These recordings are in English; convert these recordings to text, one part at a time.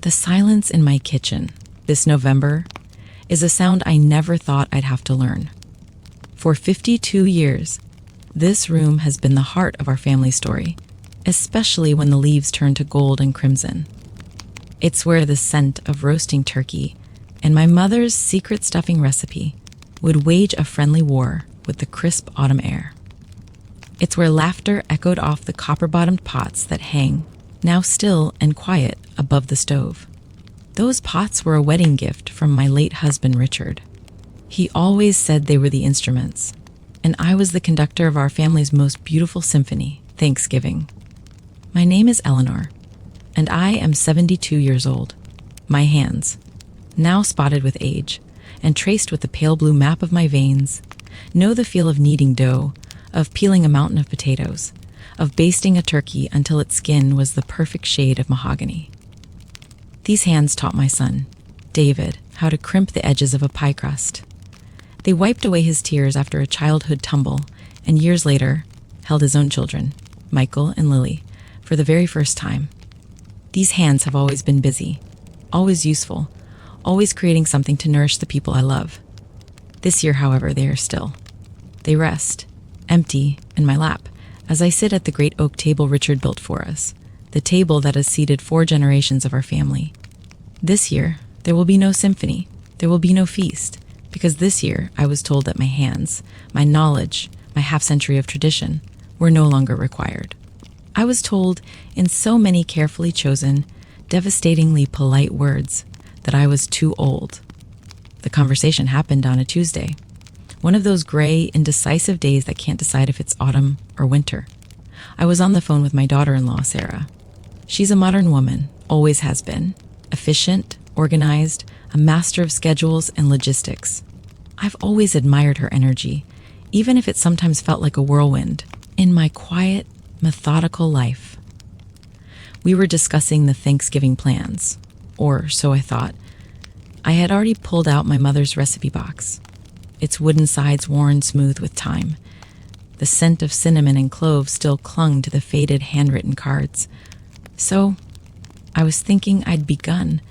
The silence in my kitchen this November is a sound I never thought I'd have to learn. For 52 years, this room has been the heart of our family story, especially when the leaves turn to gold and crimson. It's where the scent of roasting turkey and my mother's secret stuffing recipe would wage a friendly war with the crisp autumn air. It's where laughter echoed off the copper-bottomed pots that hang, now still and quiet, above the stove. Those pots were a wedding gift from my late husband, Richard. He always said they were the instruments, and I was the conductor of our family's most beautiful symphony, Thanksgiving. My name is Eleanor, and I am 72 years old. My hands, now spotted with age and traced with the pale blue map of my veins, know the feel of kneading dough, of peeling a mountain of potatoes, of basting a turkey until its skin was the perfect shade of mahogany. These hands taught my son, David, how to crimp the edges of a pie crust. They wiped away his tears after a childhood tumble, and years later, held his own children, Michael and Lily, for the very first time. These hands have always been busy, always useful, always creating something to nourish the people I love. This year, however, they are still. They rest, empty, in my lap, as I sit at the great oak table Richard built for us, the table that has seated 4 generations of our family. This year, there will be no symphony, there will be no feast, because this year I was told that my hands, my knowledge, my half-century of tradition, were no longer required. I was told, in so many carefully chosen, devastatingly polite words, that I was too old. The conversation happened on a Tuesday, one of those gray, indecisive days that can't decide if it's autumn or winter. I was on the phone with my daughter-in-law, Sarah. She's a modern woman, always has been, efficient, organized, a master of schedules and logistics. I've always admired her energy, even if it sometimes felt like a whirlwind, in my quiet, methodical life. We were discussing the Thanksgiving plans, or so I thought. I had already pulled out my mother's recipe box, its wooden sides worn smooth with time. The scent of cinnamon and cloves still clung to the faded handwritten cards. So, I was thinking I'd begun,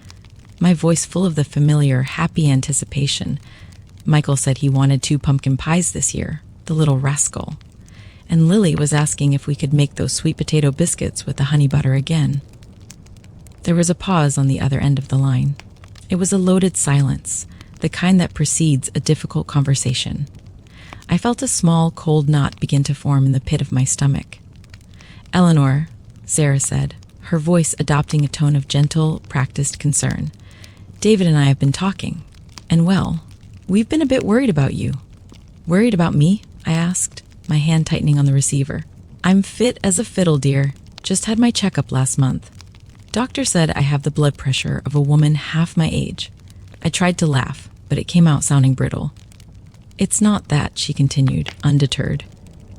my voice full of the familiar, happy anticipation. Michael said he wanted 2 pumpkin pies this year, the little rascal. And Lily was asking if we could make those sweet potato biscuits with the honey butter again. There was a pause on the other end of the line. It was a loaded silence, the kind that precedes a difficult conversation. I felt a small, cold knot begin to form in the pit of my stomach. Eleanor, Sarah said, her voice adopting a tone of gentle, practiced concern. David and I have been talking, and well, we've been a bit worried about you. Worried about me? I asked, my hand tightening on the receiver. I'm fit as a fiddle, dear. Just had my checkup last month. Doctor said I have the blood pressure of a woman half my age. I tried to laugh, but it came out sounding brittle. It's not that, she continued, undeterred.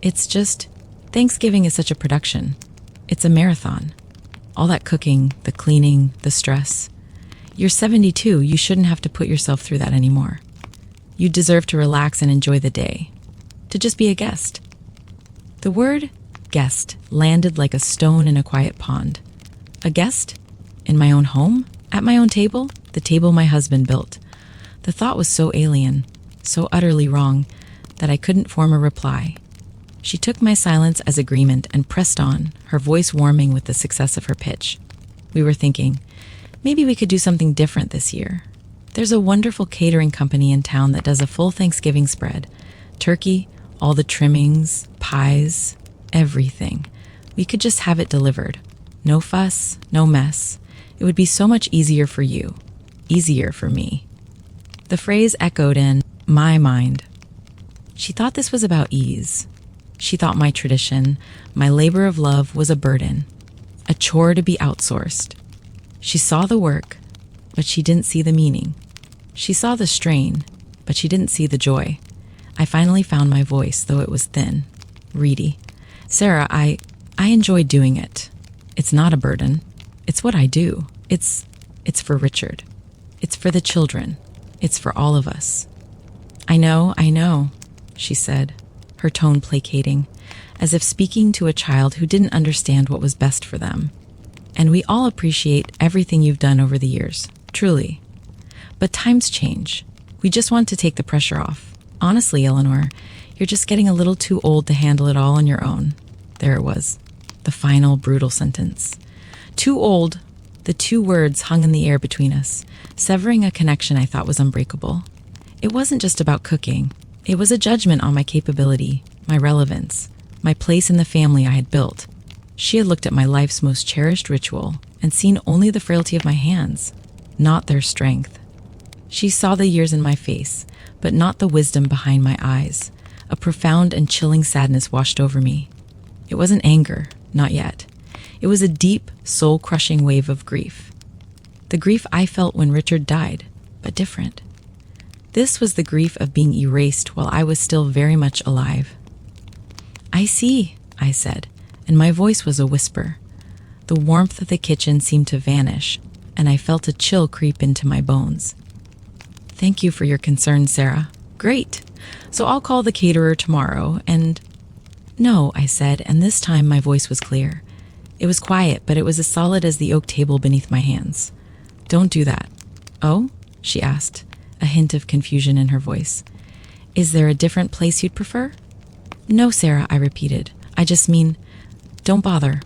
It's just, Thanksgiving is such a production. It's a marathon. All that cooking, the cleaning, the stress. You're 72, you shouldn't have to put yourself through that anymore. You deserve to relax and enjoy the day. To just be a guest. The word guest landed like a stone in a quiet pond. A guest? In my own home? At my own table? The table my husband built. The thought was so alien, so utterly wrong, that I couldn't form a reply. She took my silence as agreement and pressed on, her voice warming with the success of her pitch. We were thinking, maybe we could do something different this year. There's a wonderful catering company in town that does a full Thanksgiving spread. Turkey, all the trimmings, pies, everything. We could just have it delivered. No fuss, no mess. It would be so much easier for you. Easier for me. The phrase echoed in my mind. She thought this was about ease. She thought my tradition, my labor of love, was a burden, a chore to be outsourced. She saw the work, but she didn't see the meaning. She saw the strain, but she didn't see the joy. I finally found my voice, though it was thin, reedy. Sarah, I enjoy doing it. It's not a burden. It's what I do. It's for Richard. It's for the children. It's for all of us. I know, she said, her tone placating, as if speaking to a child who didn't understand what was best for them. And we all appreciate everything you've done over the years, truly. But times change. We just want to take the pressure off. Honestly, Eleanor, you're just getting a little too old to handle it all on your own. There it was, the final brutal sentence. Too old. The two words hung in the air between us, severing a connection I thought was unbreakable. It wasn't just about cooking. It was a judgment on my capability, my relevance, my place in the family I had built. She had looked at my life's most cherished ritual and seen only the frailty of my hands, not their strength. She saw the years in my face, but not the wisdom behind my eyes. A profound and chilling sadness washed over me. It wasn't anger, not yet. It was a deep, soul-crushing wave of grief. The grief I felt when Richard died, but different. This was the grief of being erased while I was still very much alive. "I see," I said, and my voice was a whisper. The warmth of the kitchen seemed to vanish, and I felt a chill creep into my bones. "Thank you for your concern, Sarah. Great. So I'll call the caterer tomorrow and—" "No," I said, and this time my voice was clear. It was quiet, but it was as solid as the oak table beneath my hands. "Don't do that." "Oh?" she asked, a hint of confusion in her voice. "Is there a different place you'd prefer?" "No, Sarah," I repeated. "I just mean, don't bother.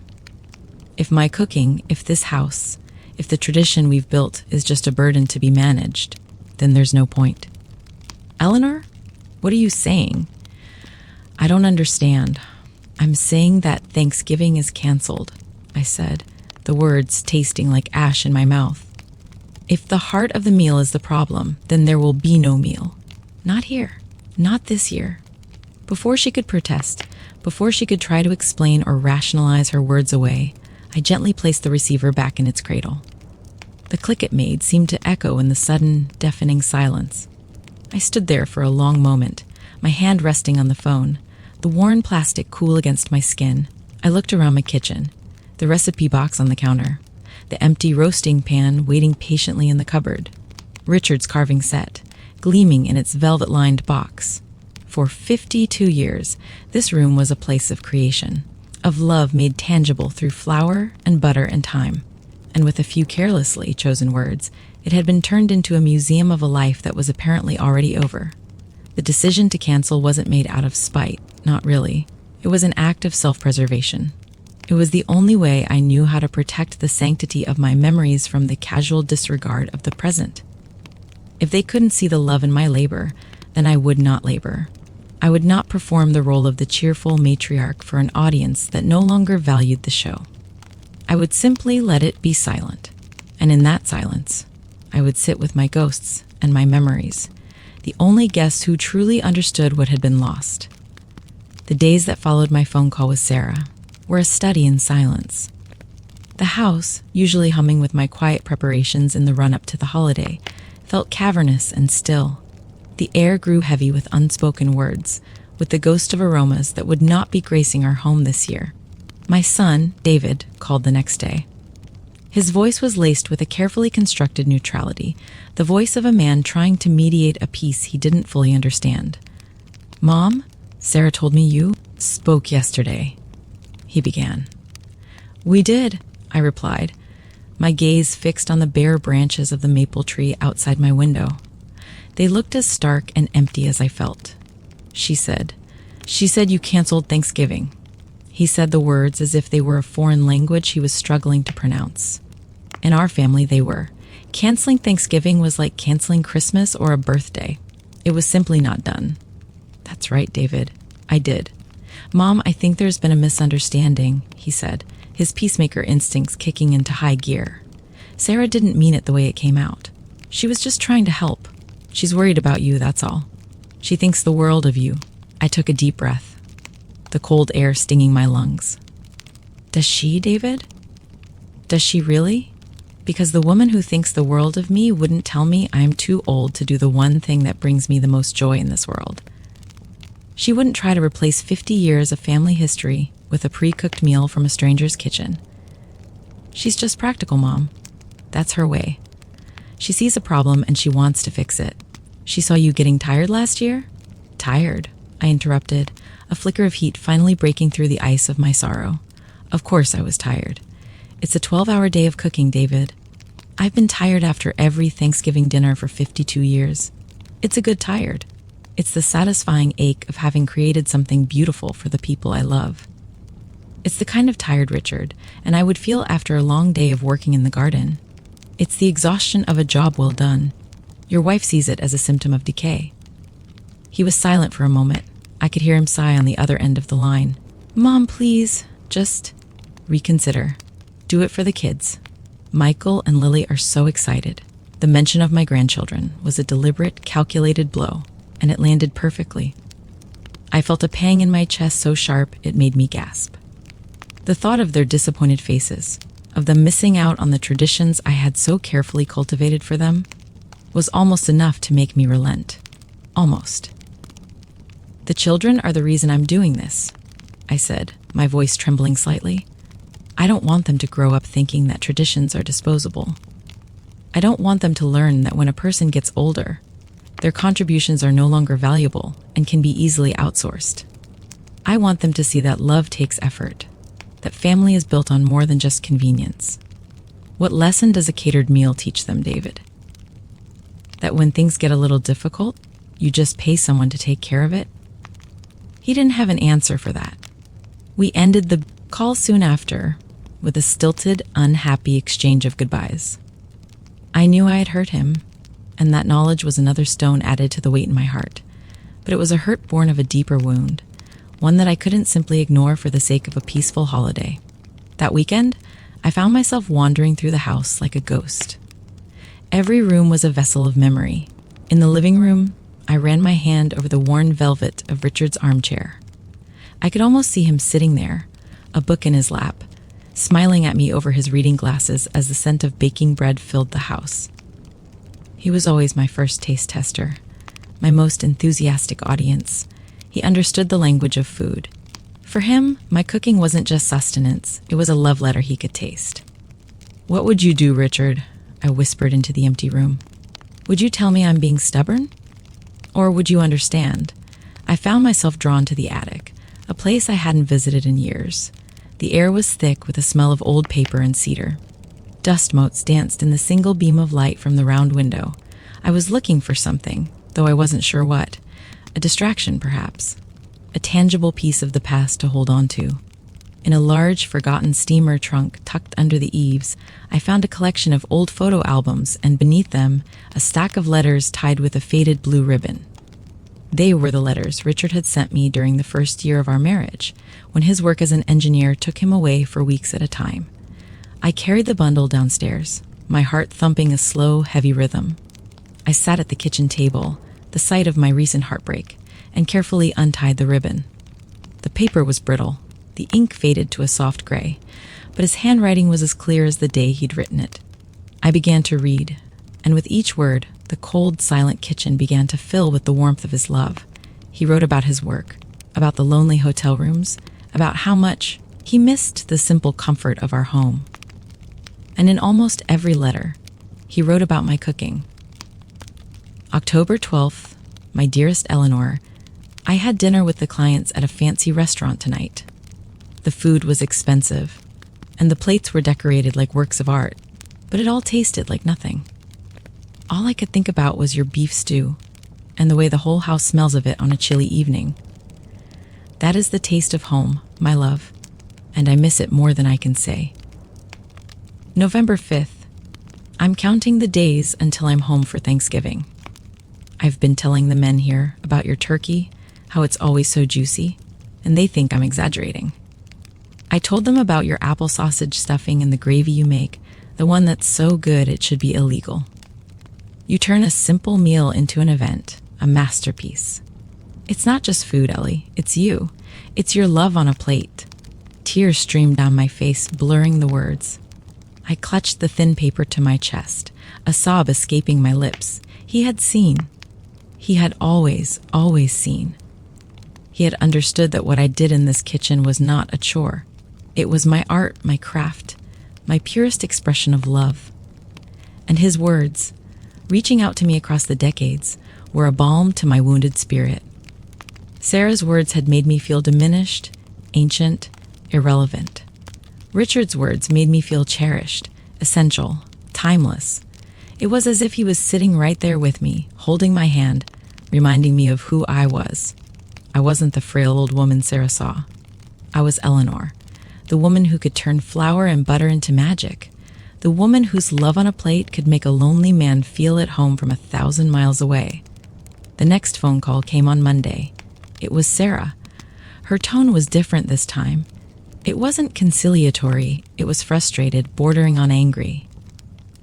If my cooking, if this house, if the tradition we've built is just a burden to be managed, then there's no point." "Eleanor, what are you saying?" "I don't understand. I'm saying that Thanksgiving is canceled," I said, the words tasting like ash in my mouth. "If the heart of the meal is the problem, then there will be no meal. Not here. Not this year." Before she could protest, before she could try to explain or rationalize her words away, I gently placed the receiver back in its cradle. The click it made seemed to echo in the sudden, deafening silence. I stood there for a long moment, my hand resting on the phone, the worn plastic cool against my skin. I looked around my kitchen, the recipe box on the counter, the empty roasting pan waiting patiently in the cupboard, Richard's carving set, gleaming in its velvet-lined box. For 52 years, this room was a place of creation, of love made tangible through flour and butter and time. And with a few carelessly chosen words, it had been turned into a museum of a life that was apparently already over. The decision to cancel wasn't made out of spite, not really. It was an act of self-preservation. It was the only way I knew how to protect the sanctity of my memories from the casual disregard of the present. If they couldn't see the love in my labor, then I would not labor. I would not perform the role of the cheerful matriarch for an audience that no longer valued the show. I would simply let it be silent. And in that silence, I would sit with my ghosts and my memories, the only guests who truly understood what had been lost. The days that followed my phone call with Sarah were a study in silence. The house, usually humming with my quiet preparations in the run-up to the holiday, felt cavernous and still. The air grew heavy with unspoken words, with the ghost of aromas that would not be gracing our home this year. My son, David, called the next day. His voice was laced with a carefully constructed neutrality, the voice of a man trying to mediate a peace he didn't fully understand. "Mom, Sarah told me you spoke yesterday," he began. "We did," I replied, my gaze fixed on the bare branches of the maple tree outside my window. They looked as stark and empty as I felt. She said you canceled Thanksgiving." He said the words as if they were a foreign language he was struggling to pronounce. In our family, they were. Canceling Thanksgiving was like canceling Christmas or a birthday. It was simply not done. "That's right, David. I did." "Mom, I think there's been a misunderstanding," he said, his peacemaker instincts kicking into high gear. "Sarah didn't mean it the way it came out. She was just trying to help. She's worried about you, that's all. She thinks the world of you." I took a deep breath, the cold air stinging my lungs. "Does she, David? Does she really? Because the woman who thinks the world of me wouldn't tell me I'm too old to do the one thing that brings me the most joy in this world. She wouldn't try to replace 50 years of family history with a pre-cooked meal from a stranger's kitchen. She's just practical, Mom. That's her way. She sees a problem and she wants to fix it. She saw you getting tired last year?" "Tired?" I interrupted, a flicker of heat finally breaking through the ice of my sorrow. Of course I was tired. It's a 12-hour day of cooking, David. I've been tired after every Thanksgiving dinner for 52 years. It's a good tired. It's the satisfying ache of having created something beautiful for the people I love. It's the kind of tired, Richard, and I would feel after a long day of working in the garden. It's the exhaustion of a job well done. Your wife sees it as a symptom of decay. He was silent for a moment. I could hear him sigh on the other end of the line. Mom, please, just reconsider. Do it for the kids. Michael and Lily are so excited. The mention of my grandchildren was a deliberate, calculated blow, and it landed perfectly. I felt a pang in my chest so sharp it made me gasp. The thought of their disappointed faces, of them missing out on the traditions I had so carefully cultivated for them, was almost enough to make me relent. Almost. The children are the reason I'm doing this, I said, my voice trembling slightly. I don't want them to grow up thinking that traditions are disposable. I don't want them to learn that when a person gets older, their contributions are no longer valuable and can be easily outsourced. I want them to see that love takes effort, that family is built on more than just convenience. What lesson does a catered meal teach them, David? That when things get a little difficult, you just pay someone to take care of it? He didn't have an answer for that. We ended the call soon after with a stilted, unhappy exchange of goodbyes. I knew I had hurt him, and that knowledge was another stone added to the weight in my heart. But it was a hurt born of a deeper wound, one that I couldn't simply ignore for the sake of a peaceful holiday. That weekend, I found myself wandering through the house like a ghost. Every room was a vessel of memory. In the living room, I ran my hand over the worn velvet of Richard's armchair. I could almost see him sitting there, a book in his lap, smiling at me over his reading glasses as the scent of baking bread filled the house. He was always my first taste tester, my most enthusiastic audience. He understood the language of food. For him, my cooking wasn't just sustenance, it was a love letter he could taste. What would you do, Richard? I whispered into the empty room. Would you tell me I'm being stubborn? Or would you understand? I found myself drawn to the attic, a place I hadn't visited in years. The air was thick with a smell of old paper and cedar. Dust motes danced in the single beam of light from the round window. I was looking for something, though I wasn't sure what. A distraction, perhaps. A tangible piece of the past to hold on to. In a large, forgotten steamer trunk tucked under the eaves, I found a collection of old photo albums, and beneath them, a stack of letters tied with a faded blue ribbon. They were the letters Richard had sent me during the first year of our marriage, when his work as an engineer took him away for weeks at a time. I carried the bundle downstairs, my heart thumping a slow, heavy rhythm. I sat at the kitchen table, the site of my recent heartbreak, and carefully untied the ribbon. The paper was brittle, the ink faded to a soft gray, but his handwriting was as clear as the day he'd written it. I began to read, and with each word, the cold, silent kitchen began to fill with the warmth of his love. He wrote about his work, about the lonely hotel rooms, about how much he missed the simple comfort of our home. And in almost every letter, he wrote about my cooking. October 12th, my dearest Eleanor, I had dinner with the clients at a fancy restaurant tonight. The food was expensive, and the plates were decorated like works of art, but it all tasted like nothing. All I could think about was your beef stew, and the way the whole house smells of it on a chilly evening. That is the taste of home, my love, and I miss it more than I can say. November 5th. I'm counting the days until I'm home for Thanksgiving. I've been telling the men here about your turkey, how it's always so juicy, and they think I'm exaggerating. I told them about your apple sausage stuffing and the gravy you make, the one that's so good it should be illegal. You turn a simple meal into an event, a masterpiece. It's not just food, Ellie, it's you. It's your love on a plate. Tears streamed down my face, blurring the words. I clutched the thin paper to my chest, a sob escaping my lips. He had seen. He had always, always seen. He had understood that what I did in this kitchen was not a chore. It was my art, my craft, my purest expression of love. And his words, reaching out to me across the decades, were a balm to my wounded spirit. Sarah's words had made me feel diminished, ancient, irrelevant. Richard's words made me feel cherished, essential, timeless. It was as if he was sitting right there with me, holding my hand, reminding me of who I was. I wasn't the frail old woman Sarah saw. I was Eleanor, the woman who could turn flour and butter into magic, the woman whose love on a plate could make a lonely man feel at home from 1,000 miles away. The next phone call came on Monday. It was Sarah. Her tone was different this time. It wasn't conciliatory, it was frustrated, bordering on angry.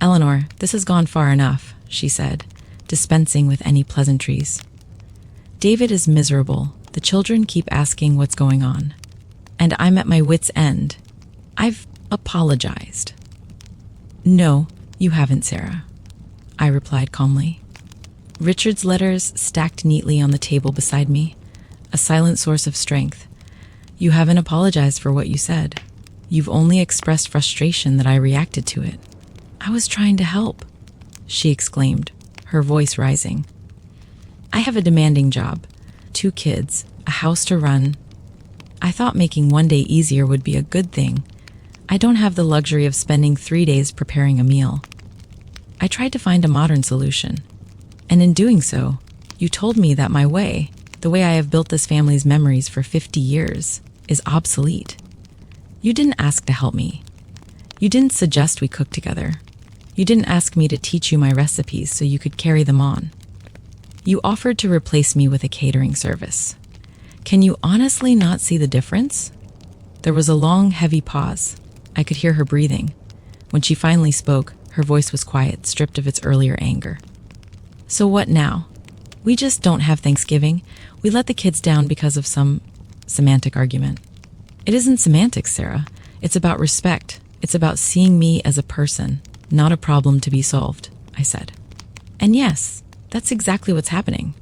"Eleanor, this has gone far enough," she said, dispensing with any pleasantries. "David is miserable. The children keep asking what's going on. And I'm at my wit's end. I've apologized." "No, you haven't, Sarah," I replied calmly. Richard's letters stacked neatly on the table beside me, a silent source of strength. "You haven't apologized for what you said. You've only expressed frustration that I reacted to it." "I was trying to help," she exclaimed, her voice rising. "I have a demanding job, 2 kids, a house to run. I thought making one day easier would be a good thing. I don't have the luxury of spending 3 days preparing a meal." I tried to find a modern solution. "And in doing so, you told me that my way, the way I have built this family's memories for 50 years, is obsolete. You didn't ask to help me. You didn't suggest we cook together. You didn't ask me to teach you my recipes so you could carry them on. You offered to replace me with a catering service. Can you honestly not see the difference?" There was a long, heavy pause. I could hear her breathing. When she finally spoke, her voice was quiet, stripped of its earlier anger. "So what now? We just don't have Thanksgiving. We let the kids down because of some semantic argument." "It isn't semantics, Sarah. It's about respect. It's about seeing me as a person, not a problem to be solved," I said. "And yes, that's exactly what's happening.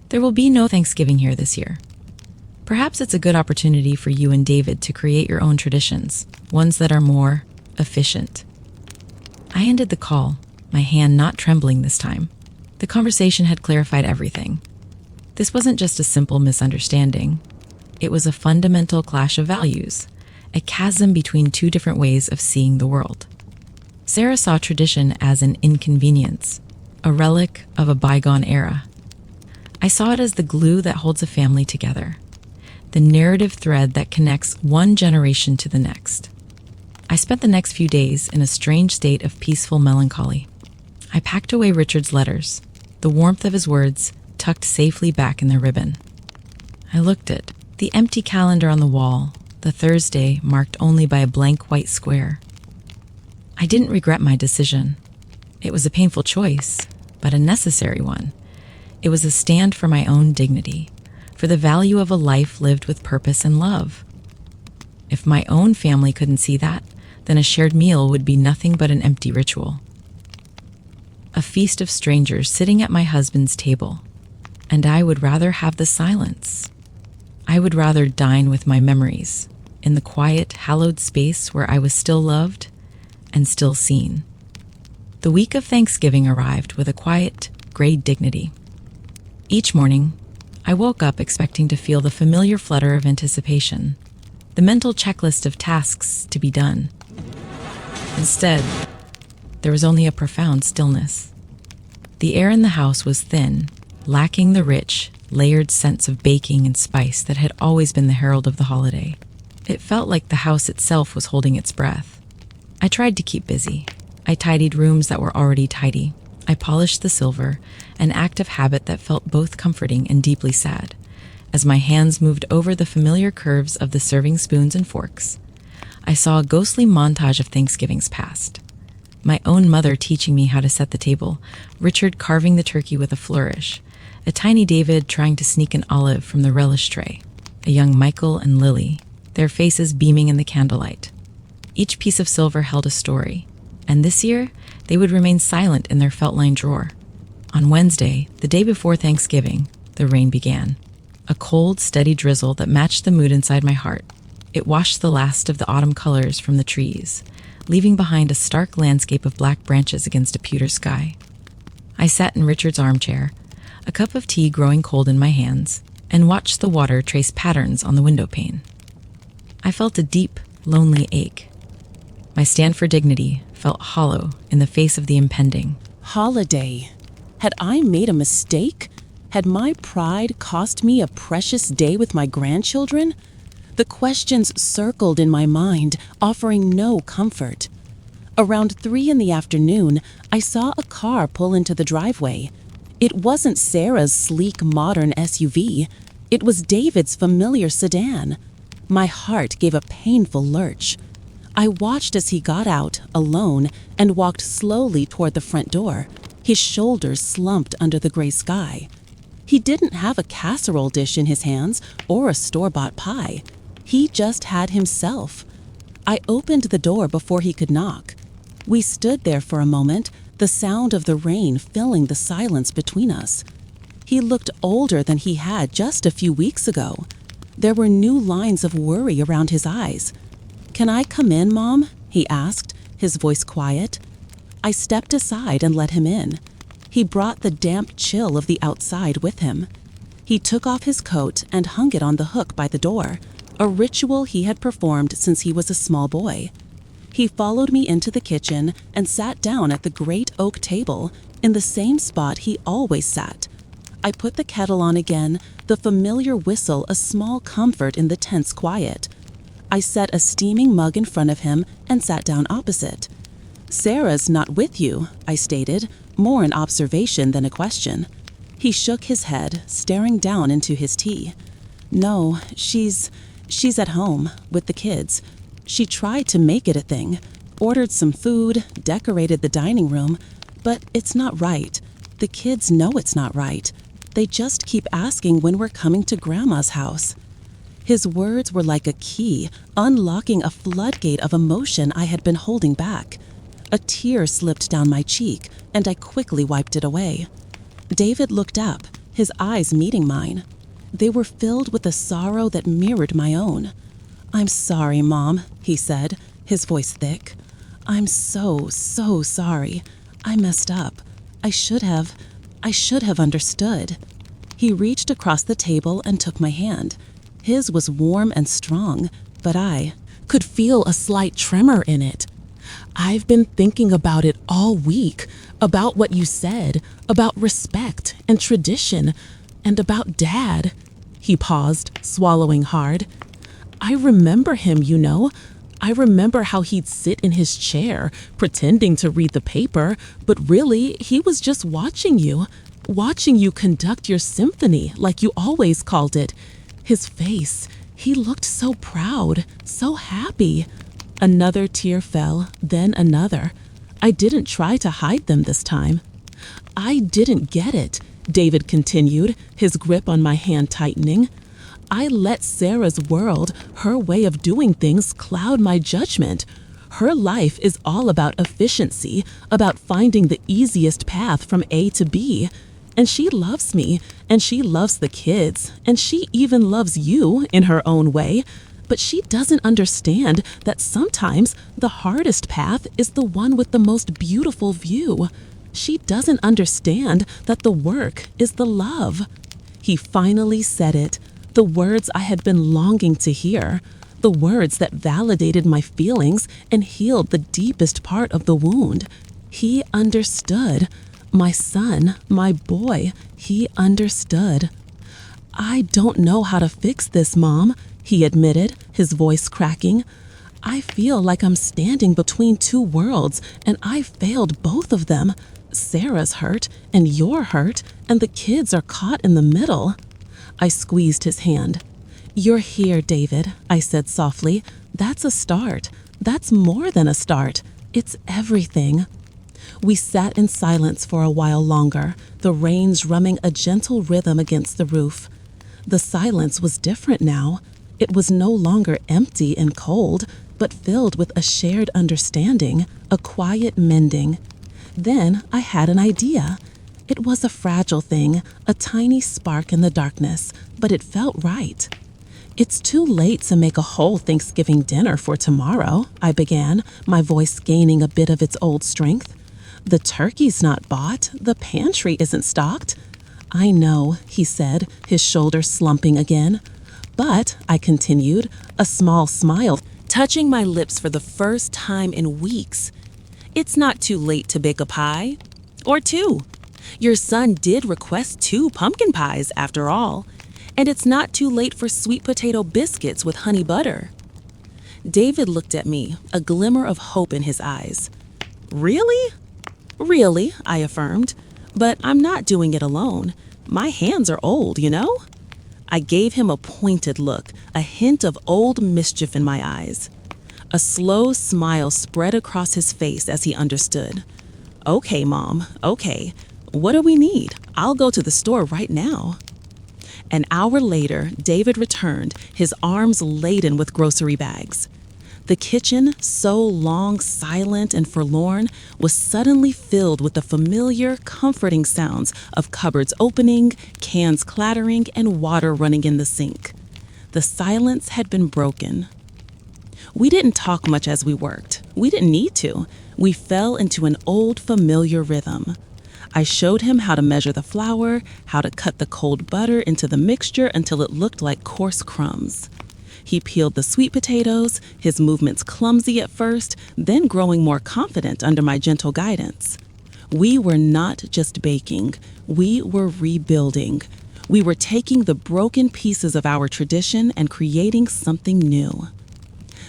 There will be no Thanksgiving here this year. Perhaps it's a good opportunity for you and David to create your own traditions, ones that are more efficient." I ended the call, my hand not trembling this time. The conversation had clarified everything. This wasn't just a simple misunderstanding. It was a fundamental clash of values, a chasm between 2 different ways of seeing the world. Sarah saw tradition as an inconvenience, a relic of a bygone era. I saw it as the glue that holds a family together, the narrative thread that connects one generation to the next. I spent the next few days in a strange state of peaceful melancholy. I packed away Richard's letters, the warmth of his words tucked safely back in their ribbon. I looked at the empty calendar on the wall, the Thursday marked only by a blank white square. I didn't regret my decision. It was a painful choice, but a necessary one. It was a stand for my own dignity, for the value of a life lived with purpose and love. If my own family couldn't see that, then a shared meal would be nothing but an empty ritual. A feast of strangers sitting at my husband's table, and I would rather have the silence. I would rather dine with my memories, in the quiet, hallowed space where I was still loved and still seen. The week of Thanksgiving arrived with a quiet, gray dignity. Each morning, I woke up expecting to feel the familiar flutter of anticipation, the mental checklist of tasks to be done. Instead, there was only a profound stillness. The air in the house was thin, lacking the rich, layered sense of baking and spice that had always been the herald of the holiday. It felt like the house itself was holding its breath. I tried to keep busy. I tidied rooms that were already tidy. I polished the silver, an act of habit that felt both comforting and deeply sad. As my hands moved over the familiar curves of the serving spoons and forks, I saw a ghostly montage of Thanksgivings past. My own mother teaching me how to set the table, Richard carving the turkey with a flourish, a tiny David trying to sneak an olive from the relish tray, a young Michael and Lily, their faces beaming in the candlelight. Each piece of silver held a story, and this year they would remain silent in their felt-lined drawer. On Wednesday, the day before Thanksgiving, the rain began. A cold, steady drizzle that matched the mood inside my heart. It washed the last of the autumn colors from the trees, leaving behind a stark landscape of black branches against a pewter sky. I sat in Richard's armchair, a cup of tea growing cold in my hands, and watched the water trace patterns on the window pane. I felt a deep, lonely ache. My stand for dignity felt hollow in the face of the impending. Holiday. Had I made a mistake? Had my pride cost me a precious day with my grandchildren? The questions circled in my mind, offering no comfort. Around 3 in the afternoon, I saw a car pull into the driveway. It wasn't Sarah's sleek, modern SUV. It was David's familiar sedan. My heart gave a painful lurch. I watched as he got out, alone, and walked slowly toward the front door, his shoulders slumped under the gray sky. He didn't have a casserole dish in his hands or a store-bought pie. He just had himself. I opened the door before he could knock. We stood there for a moment, the sound of the rain filling the silence between us. He looked older than he had just a few weeks ago. There were new lines of worry around his eyes. "Can I come in, Mom?" he asked, his voice quiet. I stepped aside and let him in. He brought the damp chill of the outside with him. He took off his coat and hung it on the hook by the door, a ritual he had performed since he was a small boy. He followed me into the kitchen and sat down at the great oak table in the same spot he always sat. I put the kettle on again, the familiar whistle a small comfort in the tense quiet. I set a steaming mug in front of him and sat down opposite. "Sarah's not with you," I stated, more an observation than a question. He shook his head, staring down into his tea. "No, she's at home, with the kids. She tried to make it a thing, ordered some food, decorated the dining room, but it's not right. The kids know it's not right. They just keep asking when we're coming to Grandma's house." His words were like a key, unlocking a floodgate of emotion I had been holding back. A tear slipped down my cheek, and I quickly wiped it away. David looked up, his eyes meeting mine. They were filled with a sorrow that mirrored my own. "I'm sorry, Mom," he said, his voice thick. "I'm so sorry. I messed up. I should have understood." He reached across the table and took my hand. His was warm and strong, but I could feel a slight tremor in it. "I've been thinking about it all week, about what you said, about respect and tradition, and about Dad." He paused, swallowing hard. "I remember him, you know. I remember how he'd sit in his chair, pretending to read the paper, but really he was just watching you conduct your symphony like you always called it. His face, he looked so proud, so happy." Another tear fell, then another. I didn't try to hide them this time. "I didn't get it," David continued, his grip on my hand tightening. "I let Sarah's world, her way of doing things, cloud my judgment. Her life is all about efficiency, about finding the easiest path from A to B. And she loves me, and she loves the kids, and she even loves you in her own way. But she doesn't understand that sometimes the hardest path is the one with the most beautiful view. She doesn't understand that the work is the love." He finally said it, the words I had been longing to hear, the words that validated my feelings and healed the deepest part of the wound. He understood. My son, my boy, he understood. "I don't know how to fix this, Mom," he admitted, his voice cracking. "I feel like I'm standing between two worlds, and I failed both of them. Sarah's hurt, and you're hurt, and the kids are caught in the middle." I squeezed his hand. "You're here, David," I said softly. "That's a start. That's more than a start. It's everything." We sat in silence for a while longer, the rain drumming a gentle rhythm against the roof. The silence was different now. It was no longer empty and cold, but filled with a shared understanding, a quiet mending. Then I had an idea. It was a fragile thing, a tiny spark in the darkness, but it felt right. "It's too late to make a whole Thanksgiving dinner for tomorrow," I began, my voice gaining a bit of its old strength. "The turkey's not bought, the pantry isn't stocked." "I know," he said, his shoulders slumping again. "But," I continued, a small smile touching my lips for the first time in weeks. It's not too late to bake a pie. Or two. Your son did request 2 pumpkin pies after all. And it's not too late for sweet potato biscuits with honey butter. David looked at me, a glimmer of hope in his eyes. Really? Really, I affirmed. But I'm not doing it alone. My hands are old, you know? I gave him a pointed look, a hint of old mischief in my eyes. A slow smile spread across his face as he understood. Okay, Mom, okay. What do we need? I'll go to the store right now. An hour later, David returned, his arms laden with grocery bags. The kitchen, so long silent and forlorn, was suddenly filled with the familiar, comforting sounds of cupboards opening, cans clattering, and water running in the sink. The silence had been broken. We didn't talk much as we worked. We didn't need to. We fell into an old, familiar rhythm. I showed him how to measure the flour, how to cut the cold butter into the mixture until it looked like coarse crumbs. He peeled the sweet potatoes, his movements clumsy at first, then growing more confident under my gentle guidance. We were not just baking, we were rebuilding. We were taking the broken pieces of our tradition and creating something new.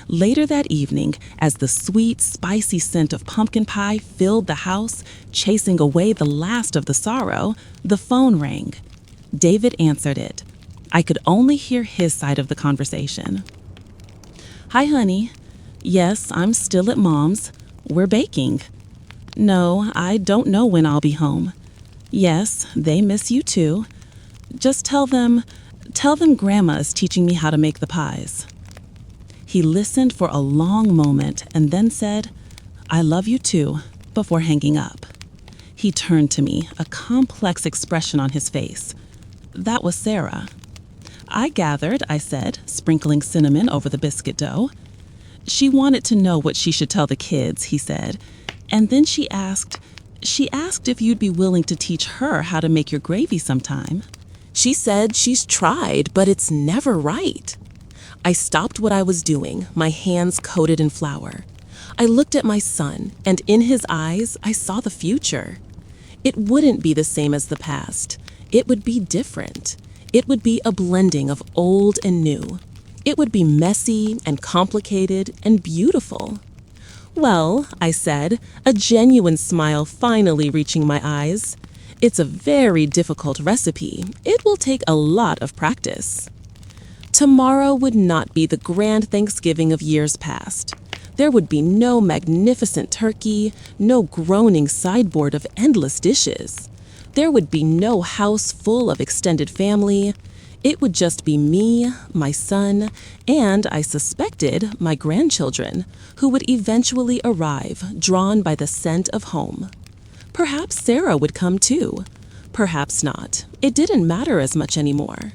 Later that evening, as the sweet, spicy scent of pumpkin pie filled the house, chasing away the last of the sorrow, the phone rang. David answered it. I could only hear his side of the conversation. Hi, honey. Yes, I'm still at Mom's. We're baking. No, I don't know when I'll be home. Yes, they miss you too. Just tell them Grandma is teaching me how to make the pies. He listened for a long moment and then said, I love you too, before hanging up. He turned to me, a complex expression on his face. That was Sarah. I gathered, I said, sprinkling cinnamon over the biscuit dough. She wanted to know what she should tell the kids, he said, and then she asked if you'd be willing to teach her how to make your gravy sometime. She said she's tried, but it's never right. I stopped what I was doing, my hands coated in flour. I looked at my son, and in his eyes, I saw the future. It wouldn't be the same as the past. It would be different. It would be a blending of old and new. It would be messy and complicated and beautiful. Well, I said, a genuine smile finally reaching my eyes. It's a very difficult recipe. It will take a lot of practice. Tomorrow would not be the grand Thanksgiving of years past. There would be no magnificent turkey, no groaning sideboard of endless dishes. There would be no house full of extended family. It would just be me, my son, and, I suspected, my grandchildren, who would eventually arrive, drawn by the scent of home. Perhaps Sarah would come too. Perhaps not. It didn't matter as much anymore.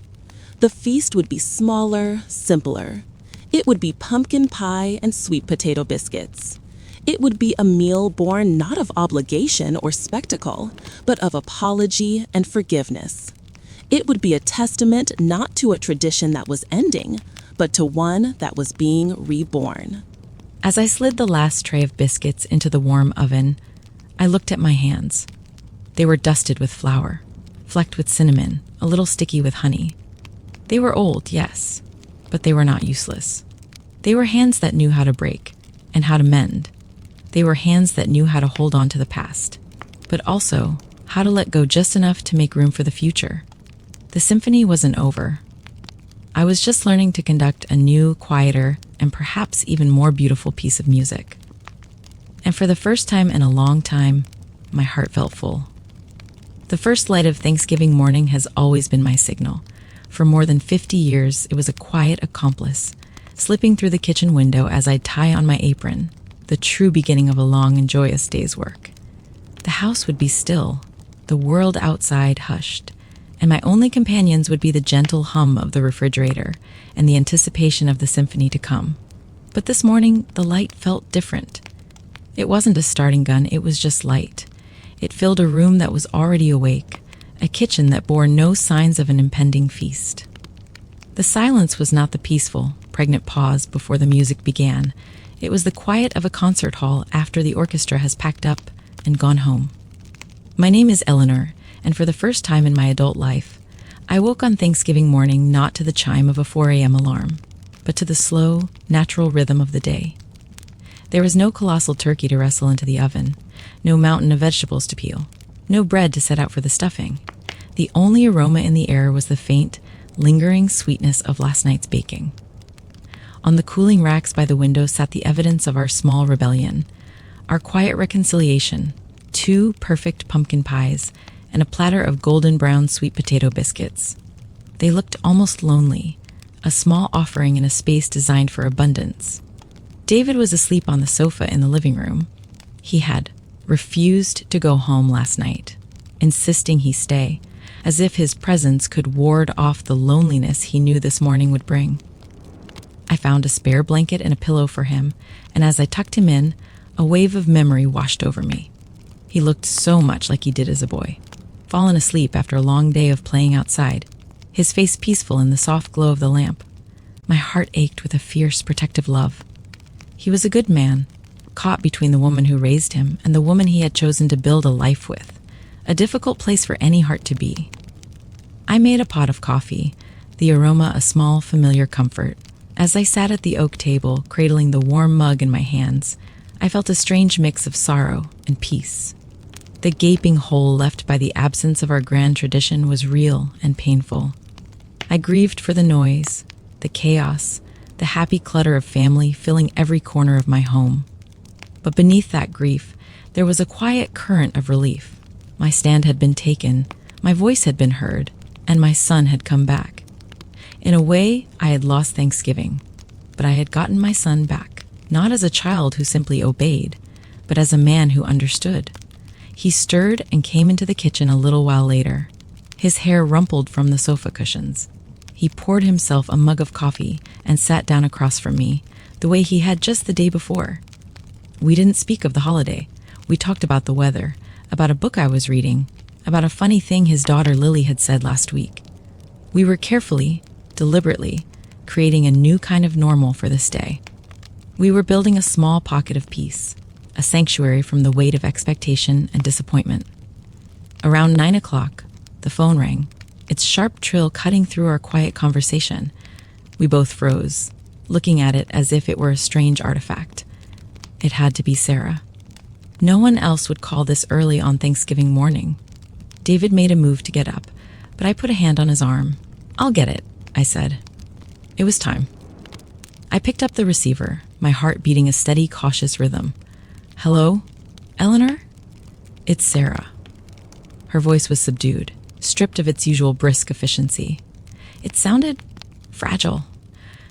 The feast would be smaller, simpler. It would be pumpkin pie and sweet potato biscuits. It would be a meal born not of obligation or spectacle, but of apology and forgiveness. It would be a testament not to a tradition that was ending, but to one that was being reborn. As I slid the last tray of biscuits into the warm oven, I looked at my hands. They were dusted with flour, flecked with cinnamon, a little sticky with honey. They were old, yes, but they were not useless. They were hands that knew how to break and how to mend. They were hands that knew how to hold on to the past, but also how to let go just enough to make room for the future. The symphony wasn't over. I was just learning to conduct a new, quieter, and perhaps even more beautiful piece of music. And for the first time in a long time, my heart felt full. The first light of Thanksgiving morning has always been my signal. For more than 50 years, it was a quiet accomplice, slipping through the kitchen window as I'd tie on my apron, the true beginning of a long and joyous day's work. The house would be still, the world outside hushed, and my only companions would be the gentle hum of the refrigerator and the anticipation of the symphony to come. But this morning, the light felt different. It wasn't a starting gun, it was just light. It filled a room that was already awake, a kitchen that bore no signs of an impending feast. The silence was not the peaceful, pregnant pause before the music began. It was the quiet of a concert hall after the orchestra has packed up and gone home. My name is Eleanor, and for the first time in my adult life, I woke on Thanksgiving morning not to the chime of a 4 a.m. alarm, but to the slow, natural rhythm of the day. There was no colossal turkey to wrestle into the oven, no mountain of vegetables to peel, no bread to set out for the stuffing. The only aroma in the air was the faint, lingering sweetness of last night's baking. On the cooling racks by the window sat the evidence of our small rebellion, our quiet reconciliation, 2 perfect pumpkin pies, and a platter of golden brown sweet potato biscuits. They looked almost lonely, a small offering in a space designed for abundance. David was asleep on the sofa in the living room. He had refused to go home last night, insisting he stay, as if his presence could ward off the loneliness he knew this morning would bring. I found a spare blanket and a pillow for him, and as I tucked him in, a wave of memory washed over me. He looked so much like he did as a boy, fallen asleep after a long day of playing outside, his face peaceful in the soft glow of the lamp. My heart ached with a fierce, protective love. He was a good man, caught between the woman who raised him and the woman he had chosen to build a life with, a difficult place for any heart to be. I made a pot of coffee, the aroma a small, familiar comfort. As I sat at the oak table, cradling the warm mug in my hands, I felt a strange mix of sorrow and peace. The gaping hole left by the absence of our grand tradition was real and painful. I grieved for the noise, the chaos, the happy clutter of family filling every corner of my home. But beneath that grief, there was a quiet current of relief. My stand had been taken, my voice had been heard, and my son had come back. In a way, I had lost Thanksgiving, but I had gotten my son back, not as a child who simply obeyed, but as a man who understood. He stirred and came into the kitchen a little while later. His hair rumpled from the sofa cushions. He poured himself a mug of coffee and sat down across from me, the way he had just the day before. We didn't speak of the holiday. We talked about the weather, about a book I was reading, about a funny thing his daughter Lily had said last week. We were carefully, deliberately, creating a new kind of normal for this day. We were building a small pocket of peace, a sanctuary from the weight of expectation and disappointment. Around 9 o'clock, the phone rang, its sharp trill cutting through our quiet conversation. We both froze, looking at it as if it were a strange artifact. It had to be Sarah. No one else would call this early on Thanksgiving morning. David made a move to get up, but I put a hand on his arm. "I'll get it," I said. It was time. I picked up the receiver, my heart beating a steady, cautious rhythm. "Hello? Eleanor?" "It's Sarah." Her voice was subdued, stripped of its usual brisk efficiency. It sounded fragile.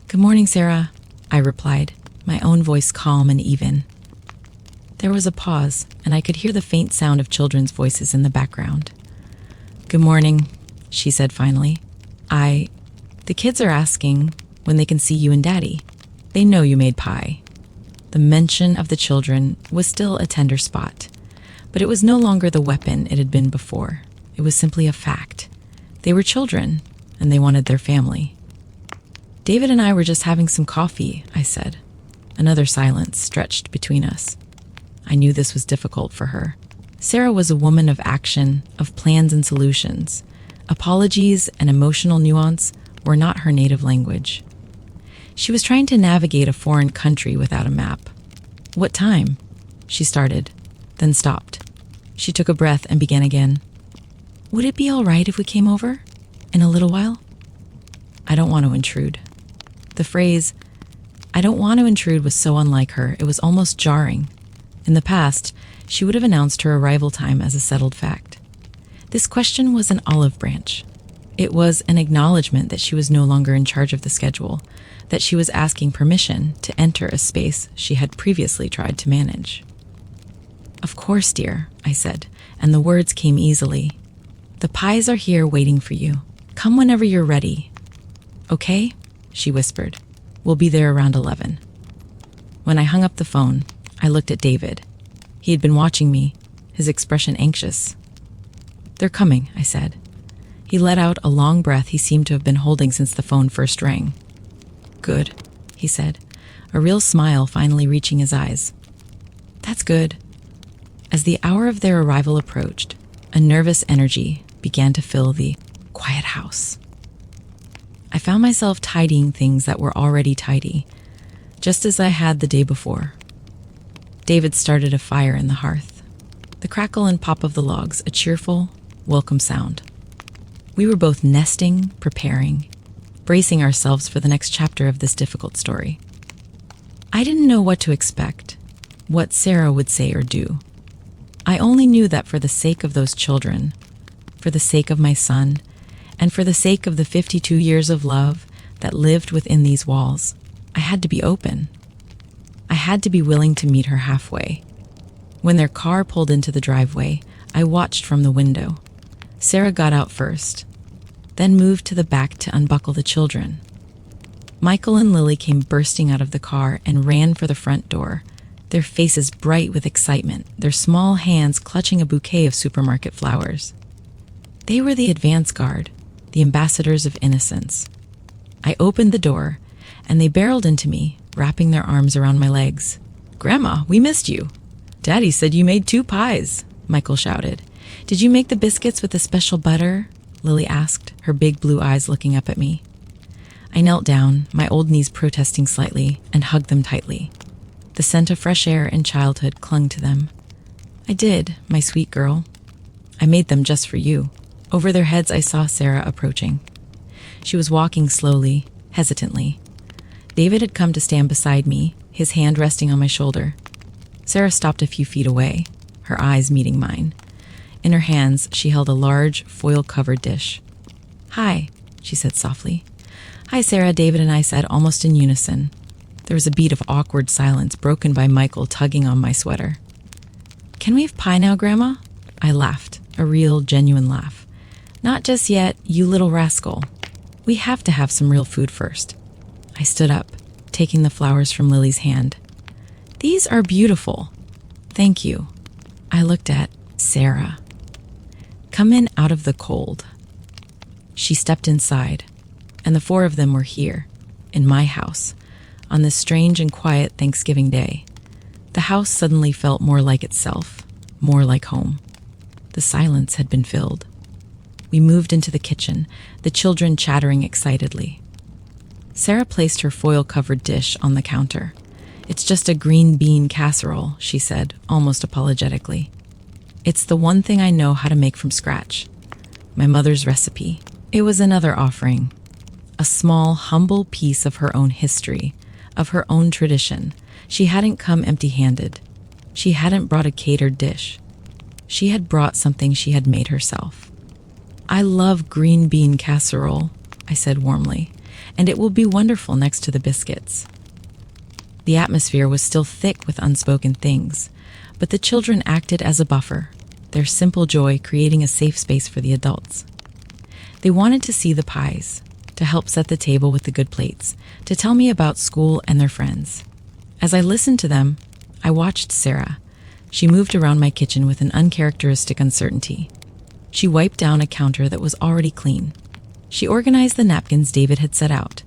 "Good morning, Sarah," I replied, my own voice calm and even. There was a pause, and I could hear the faint sound of children's voices in the background. "Good morning," she said finally. The kids are asking when they can see you and Daddy. They know you made pie." The mention of the children was still a tender spot, but it was no longer the weapon it had been before. It was simply a fact. They were children, and they wanted their family. "David and I were just having some coffee," I said. Another silence stretched between us. I knew this was difficult for her. Sarah was a woman of action, of plans and solutions. Apologies and emotional nuance were not her native language. She was trying to navigate a foreign country without a map. "What time?" she started, then stopped. She took a breath and began again. "Would it be all right if we came over? In a little while?" I don't want to intrude. The phrase, "I don't want to intrude," was so unlike her, it was almost jarring. In the past, she would have announced her arrival time as a settled fact. This question was an olive branch. It was an acknowledgement that she was no longer in charge of the schedule, that she was asking permission to enter a space she had previously tried to manage. "Of course, dear," I said, and the words came easily. "The pies are here waiting for you. Come whenever you're ready." "Okay," she whispered. "We'll be there around 11. When I hung up the phone, I looked at David. He had been watching me, his expression anxious. "They're coming," I said. He let out a long breath he seemed to have been holding since the phone first rang. "Good," he said, a real smile finally reaching his eyes. That's good. As the hour of their arrival approached, a nervous energy began to fill the quiet house. I found myself tidying things that were already tidy, just as I had the day before. David started a fire in the hearth, the crackle and pop of the logs, a cheerful, welcome sound. We were both nesting, preparing, bracing ourselves for the next chapter of this difficult story. I didn't know what to expect, what Sarah would say or do. I only knew that for the sake of those children, for the sake of my son, and for the sake of the 52 years of love that lived within these walls, I had to be open. I had to be willing to meet her halfway. When their car pulled into the driveway, I watched from the window. Sarah got out first, then moved to the back to unbuckle the children. Michael and Lily came bursting out of the car and ran for the front door, their faces bright with excitement, their small hands clutching a bouquet of supermarket flowers. They were the advance guard, the ambassadors of innocence. I opened the door, and they barreled into me, wrapping their arms around my legs. "Grandma, we missed you. Daddy said you made 2 pies," Michael shouted. "Did you make the biscuits with the special butter?" Lily asked, her big blue eyes looking up at me. I knelt down, my old knees protesting slightly, and hugged them tightly. The scent of fresh air and childhood clung to them. "I did, my sweet girl. I made them just for you." Over their heads, I saw Sarah approaching. She was walking slowly, hesitantly. David had come to stand beside me, his hand resting on my shoulder. Sarah stopped a few feet away, her eyes meeting mine. In her hands, she held a large, foil-covered dish. "Hi," she said softly. "Hi, Sarah," David and I said almost in unison. There was a beat of awkward silence, broken by Michael tugging on my sweater. "Can we have pie now, Grandma?" I laughed, a real, genuine laugh. "Not just yet, you little rascal. We have to have some real food first." I stood up, taking the flowers from Lily's hand. "These are beautiful. Thank you." I looked at Sarah. "Come in out of the cold." She stepped inside, and the 4 of them were here, in my house, on this strange and quiet Thanksgiving day. The house suddenly felt more like itself, more like home. The silence had been filled. We moved into the kitchen, the children chattering excitedly. Sarah placed her foil-covered dish on the counter. "It's just a green bean casserole," she said, almost apologetically. "It's the one thing I know how to make from scratch. My mother's recipe." It was another offering, a small, humble piece of her own history, of her own tradition. She hadn't come empty-handed. She hadn't brought a catered dish. She had brought something she had made herself. "I love green bean casserole," I said warmly, "and it will be wonderful next to the biscuits." The atmosphere was still thick with unspoken things, but the children acted as a buffer, their simple joy creating a safe space for the adults. They wanted to see the pies, to help set the table with the good plates, to tell me about school and their friends. As I listened to them, I watched Sarah. She moved around my kitchen with an uncharacteristic uncertainty. She wiped down a counter that was already clean. She organized the napkins David had set out.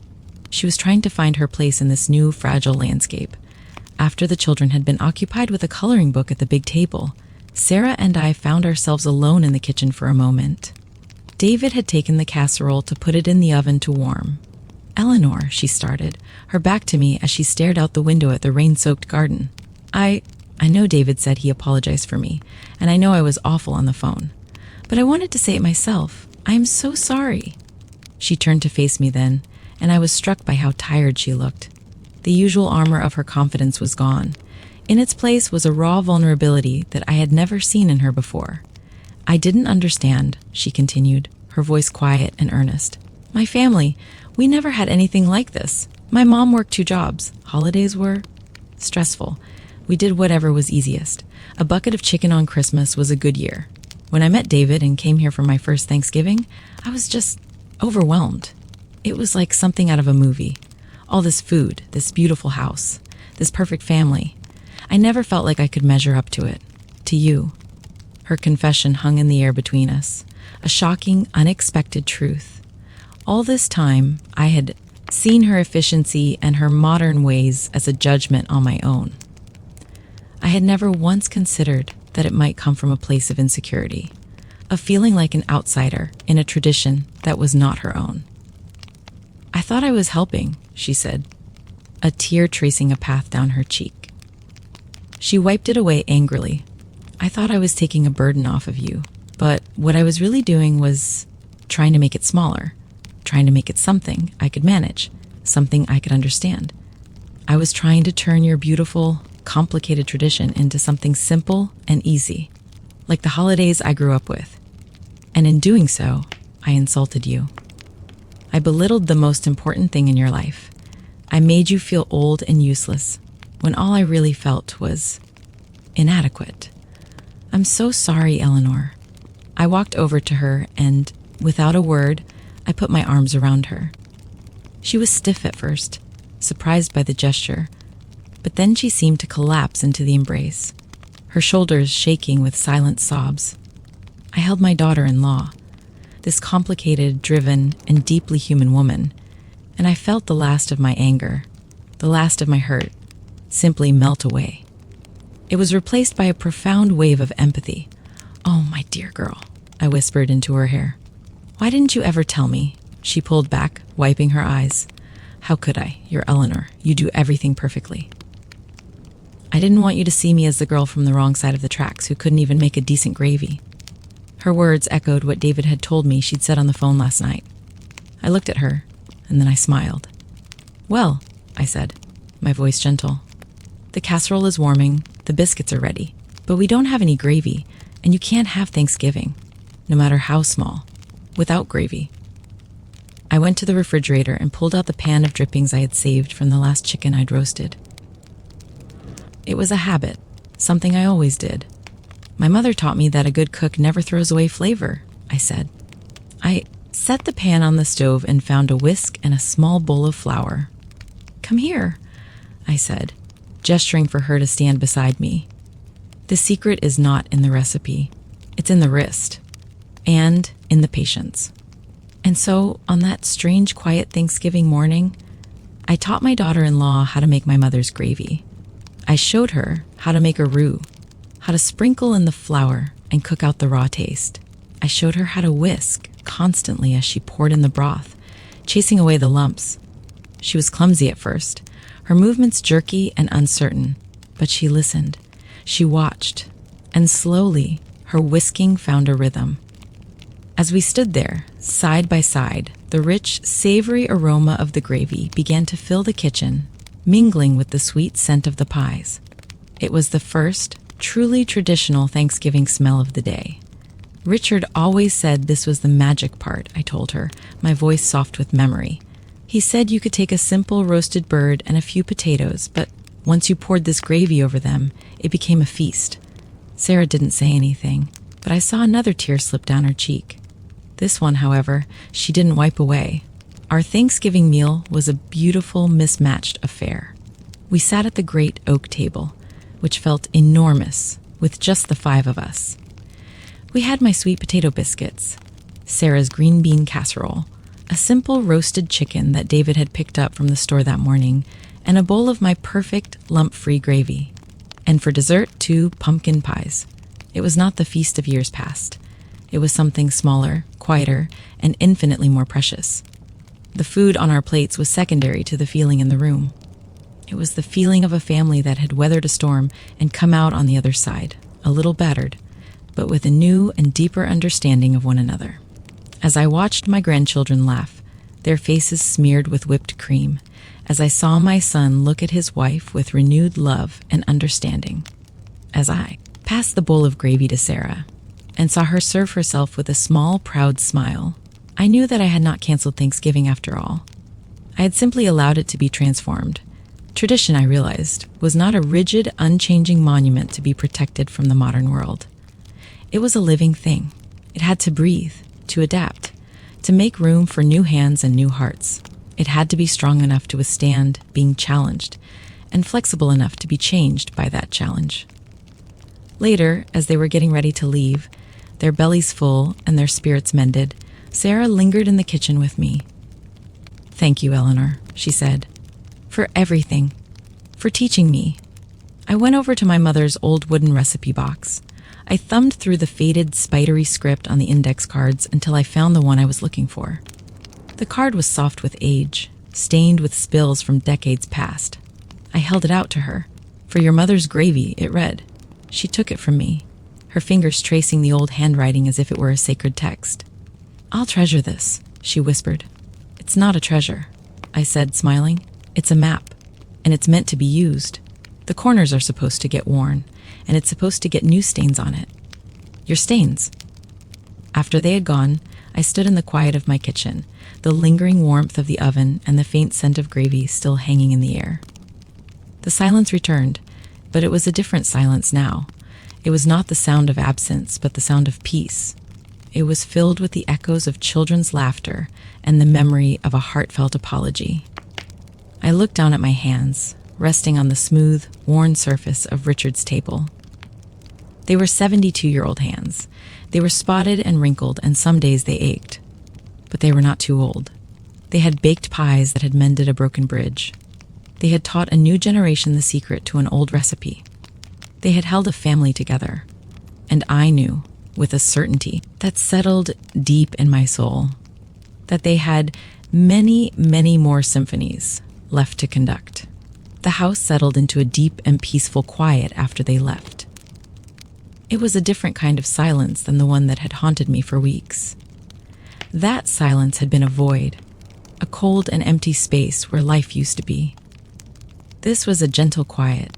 She was trying to find her place in this new, fragile landscape. After the children had been occupied with a coloring book at the big table, Sarah and I found ourselves alone in the kitchen for a moment. David had taken the casserole to put it in the oven to warm. "Eleanor," she started, her back to me as she stared out the window at the rain-soaked garden. I know David said he apologized for me, and I know I was awful on the phone. But I wanted to say it myself. I am so sorry. She turned to face me then, and I was struck by how tired she looked. The usual armor of her confidence was gone. In its place was a raw vulnerability that I had never seen in her before. "I didn't understand," she continued, her voice quiet and earnest. "My family, we never had anything like this. My mom worked 2 jobs. Holidays were stressful. We did whatever was easiest. A bucket of chicken on Christmas was a good year. When I met David and came here for my first Thanksgiving, I was just overwhelmed. It was like something out of a movie. All this food, this beautiful house, this perfect family. I never felt like I could measure up to it. To you." Her confession hung in the air between us, a shocking, unexpected truth. All this time, I had seen her efficiency and her modern ways as a judgment on my own. I had never once considered that it might come from a place of insecurity, of feeling like an outsider in a tradition that was not her own. "I thought I was helping," she said, a tear tracing a path down her cheek. She wiped it away angrily. "I thought I was taking a burden off of you, but what I was really doing was trying to make it smaller, trying to make it something I could manage, something I could understand. I was trying to turn your beautiful, complicated tradition into something simple and easy, like the holidays I grew up with. And in doing so, I insulted you. I belittled the most important thing in your life. I made you feel old and useless, when all I really felt was inadequate. I'm so sorry, Eleanor." I walked over to her and, without a word, I put my arms around her. She was stiff at first, surprised by the gesture, but then she seemed to collapse into the embrace, her shoulders shaking with silent sobs. I held my daughter-in-law, this complicated, driven, and deeply human woman, and I felt the last of my anger, the last of my hurt, simply melt away. It was replaced by a profound wave of empathy. "Oh, my dear girl," I whispered into her hair. "Why didn't you ever tell me?" She pulled back, wiping her eyes. "How could I? You're Eleanor. You do everything perfectly." "I didn't want you to see me as the girl from the wrong side of the tracks who couldn't even make a decent gravy." Her words echoed what David had told me she'd said on the phone last night. I looked at her, and then I smiled. "Well," I said, my voice gentle, "the casserole is warming, the biscuits are ready, but we don't have any gravy, and you can't have Thanksgiving, no matter how small, without gravy." I went to the refrigerator and pulled out the pan of drippings I had saved from the last chicken I'd roasted. It was a habit, something I always did. "My mother taught me that a good cook never throws away flavor," I said. I set the pan on the stove and found a whisk and a small bowl of flour. "Come here," I said, gesturing for her to stand beside me. The secret is not in the recipe. It's in the wrist and in the patience. And so, on that strange, quiet Thanksgiving morning, I taught my daughter-in-law how to make my mother's gravy. I showed her how to make a roux, how to sprinkle in the flour and cook out the raw taste. I showed her how to whisk constantly as she poured in the broth, chasing away the lumps. She was clumsy at first, her movements jerky and uncertain, but she listened, she watched, and slowly her whisking found a rhythm. As we stood there, side by side, the rich, savory aroma of the gravy began to fill the kitchen, mingling with the sweet scent of the pies. It was the first, truly traditional Thanksgiving smell of the day. Richard always said this was the magic part, I told her, my voice soft with memory. He said you could take a simple roasted bird and a few potatoes, but once you poured this gravy over them, it became a feast. Sarah didn't say anything, but I saw another tear slip down her cheek. This one, however, she didn't wipe away. Our Thanksgiving meal was a beautiful, mismatched affair. We sat at the great oak table, which felt enormous, with just the 5 of us. We had my sweet potato biscuits, Sarah's green bean casserole, a simple roasted chicken that David had picked up from the store that morning, and a bowl of my perfect lump-free gravy. And for dessert, 2 pumpkin pies. It was not the feast of years past. It was something smaller, quieter, and infinitely more precious. The food on our plates was secondary to the feeling in the room. It was the feeling of a family that had weathered a storm and come out on the other side, a little battered, but with a new and deeper understanding of one another. As I watched my grandchildren laugh, their faces smeared with whipped cream, as I saw my son look at his wife with renewed love and understanding, as I passed the bowl of gravy to Sarah and saw her serve herself with a small, proud smile, I knew that I had not canceled Thanksgiving after all. I had simply allowed it to be transformed. Tradition, I realized, was not a rigid, unchanging monument to be protected from the modern world. It was a living thing. It had to breathe, to adapt, to make room for new hands and new hearts. It had to be strong enough to withstand being challenged, and flexible enough to be changed by that challenge. Later, as they were getting ready to leave, their bellies full and their spirits mended, Sarah lingered in the kitchen with me. "Thank you, Eleanor," she said. "For everything. For teaching me." I went over to my mother's old wooden recipe box. I thumbed through the faded, spidery script on the index cards until I found the one I was looking for. The card was soft with age, stained with spills from decades past. I held it out to her. "For your mother's gravy," it read. She took it from me, her fingers tracing the old handwriting as if it were a sacred text. "I'll treasure this," she whispered. "It's not a treasure," I said, smiling. "It's a map, and it's meant to be used. The corners are supposed to get worn, and it's supposed to get new stains on it. Your stains." After they had gone, I stood in the quiet of my kitchen, the lingering warmth of the oven and the faint scent of gravy still hanging in the air. The silence returned, but it was a different silence now. It was not the sound of absence, but the sound of peace. It was filled with the echoes of children's laughter and the memory of a heartfelt apology. I looked down at my hands, resting on the smooth, worn surface of Richard's table. They were 72-year-old hands. They were spotted and wrinkled, and some days they ached. But they were not too old. They had baked pies that had mended a broken bridge. They had taught a new generation the secret to an old recipe. They had held a family together. And I knew, with a certainty that settled deep in my soul, that they had many, many more symphonies left to conduct. The house settled into a deep and peaceful quiet after they left. It was a different kind of silence than the one that had haunted me for weeks. That silence had been a void, a cold and empty space where life used to be. This was a gentle quiet,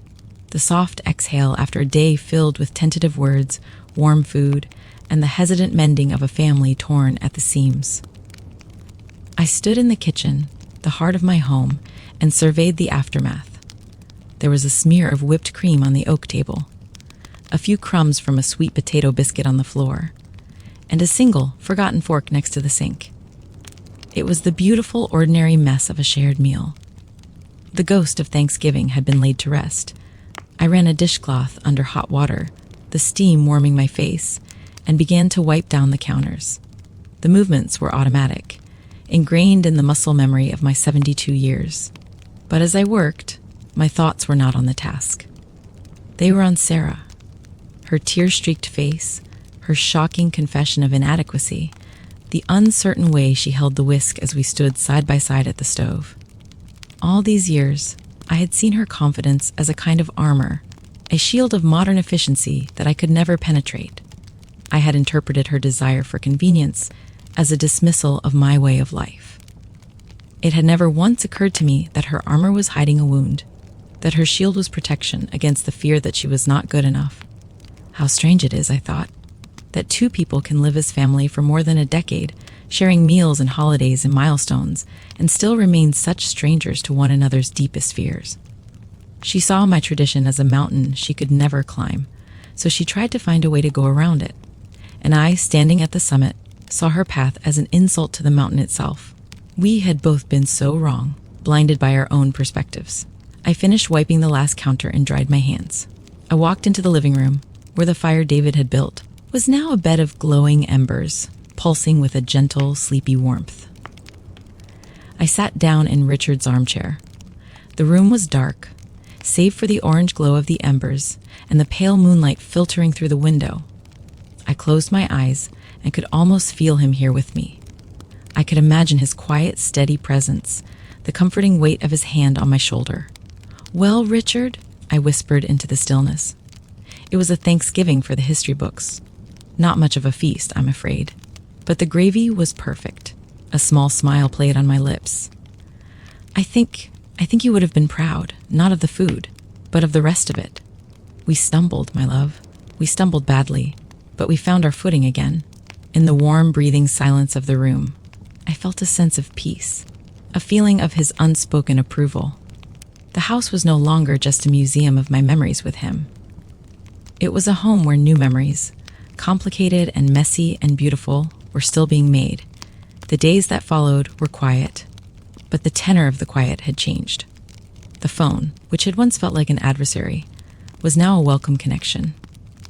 the soft exhale after a day filled with tentative words, warm food, and the hesitant mending of a family torn at the seams. I stood in the kitchen, the heart of my home, and surveyed the aftermath. There was a smear of whipped cream on the oak table, a few crumbs from a sweet potato biscuit on the floor, and a single, forgotten fork next to the sink. It was the beautiful, ordinary mess of a shared meal. The ghost of Thanksgiving had been laid to rest. I ran a dishcloth under hot water, the steam warming my face, and began to wipe down the counters. The movements were automatic, ingrained in the muscle memory of my 72 years. But as I worked, my thoughts were not on the task. They were on Sarah, her tear-streaked face, her shocking confession of inadequacy, the uncertain way she held the whisk as we stood side by side at the stove. All these years, I had seen her confidence as a kind of armor, a shield of modern efficiency that I could never penetrate. I had interpreted her desire for convenience as a dismissal of my way of life. It had never once occurred to me that her armor was hiding a wound, that her shield was protection against the fear that she was not good enough. How strange it is, I thought, that two people can live as family for more than a decade, sharing meals and holidays and milestones, and still remain such strangers to one another's deepest fears. She saw my tradition as a mountain she could never climb, so she tried to find a way to go around it. And I, standing at the summit, saw her path as an insult to the mountain itself. We had both been so wrong, blinded by our own perspectives. I finished wiping the last counter and dried my hands. I walked into the living room, where the fire David had built was now a bed of glowing embers, pulsing with a gentle, sleepy warmth. I sat down in Richard's armchair. The room was dark, save for the orange glow of the embers and the pale moonlight filtering through the window. I closed my eyes and could almost feel him here with me. I could imagine his quiet, steady presence, the comforting weight of his hand on my shoulder. "Well, Richard," I whispered into the stillness. It was a Thanksgiving for the history books. Not much of a feast, I'm afraid. But the gravy was perfect. A small smile played on my lips. I think you would have been proud, not of the food, but of the rest of it. We stumbled, my love. We stumbled badly, but we found our footing again. In the warm, breathing silence of the room, I felt a sense of peace, a feeling of his unspoken approval. The house was no longer just a museum of my memories with him. It was a home where new memories, complicated and messy and beautiful, were still being made. The days that followed were quiet, but the tenor of the quiet had changed. The phone, which had once felt like an adversary, was now a welcome connection.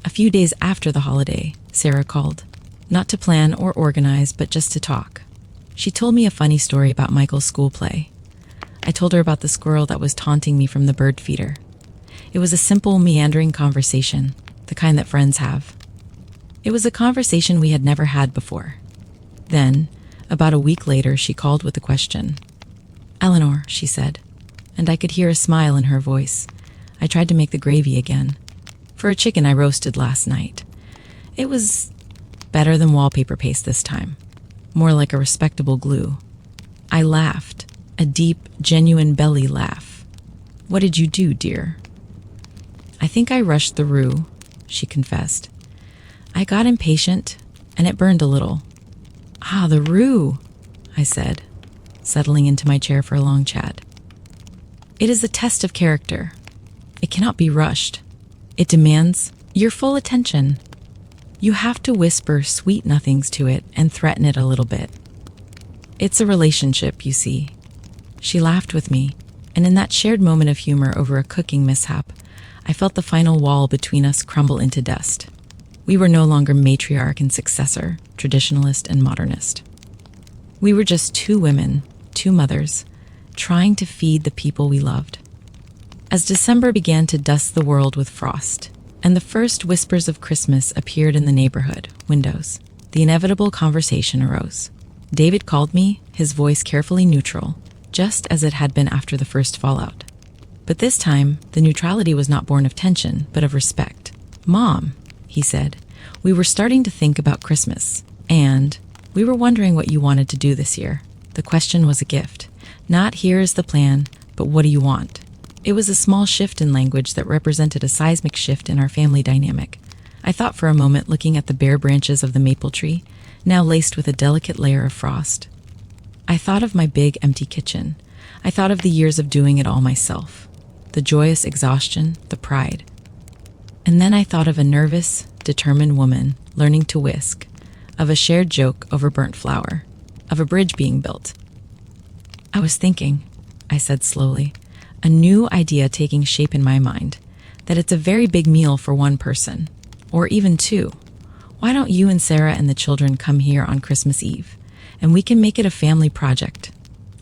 A few days after the holiday, Sarah called, not to plan or organize, but just to talk. She told me a funny story about Michael's school play. I told her about the squirrel that was taunting me from the bird feeder. It was a simple, meandering conversation, the kind that friends have. It was a conversation we had never had before. Then, about a week later, she called with a question. "Eleanor," she said, and I could hear a smile in her voice. I tried to make the gravy again. For a chicken I roasted last night. It was better than wallpaper paste this time, more like a respectable glue. I laughed, a deep, genuine belly laugh. "What did you do, dear?" "I think I rushed the roux," she confessed. "I got impatient, and it burned a little." "Ah, the roux," I said, settling into my chair for a long chat. "It is a test of character. It cannot be rushed. It demands your full attention. You have to whisper sweet nothings to it and threaten it a little bit. It's a relationship, you see." She laughed with me, and in that shared moment of humor over a cooking mishap, I felt the final wall between us crumble into dust. We were no longer matriarch and successor, traditionalist and modernist. We were just two women, two mothers, trying to feed the people we loved. As December began to dust the world with frost, and the first whispers of Christmas appeared in the neighborhood windows, the inevitable conversation arose. David called me, his voice carefully neutral, just as it had been after the first fallout. But this time, the neutrality was not born of tension, but of respect. "Mom," he said, "we were starting to think about Christmas, and we were wondering what you wanted to do this year." The question was a gift. Not "here is the plan," but "what do you want?" It was a small shift in language that represented a seismic shift in our family dynamic. I thought for a moment, looking at the bare branches of the maple tree, now laced with a delicate layer of frost. I thought of my big, empty kitchen. I thought of the years of doing it all myself, the joyous exhaustion, the pride. And then I thought of a nervous, determined woman learning to whisk, of a shared joke over burnt flour, of a bridge being built. "I was thinking," I said slowly, a new idea taking shape in my mind, "that it's a very big meal for one person, or even two. Why don't you and Sarah and the children come here on Christmas Eve, and we can make it a family project.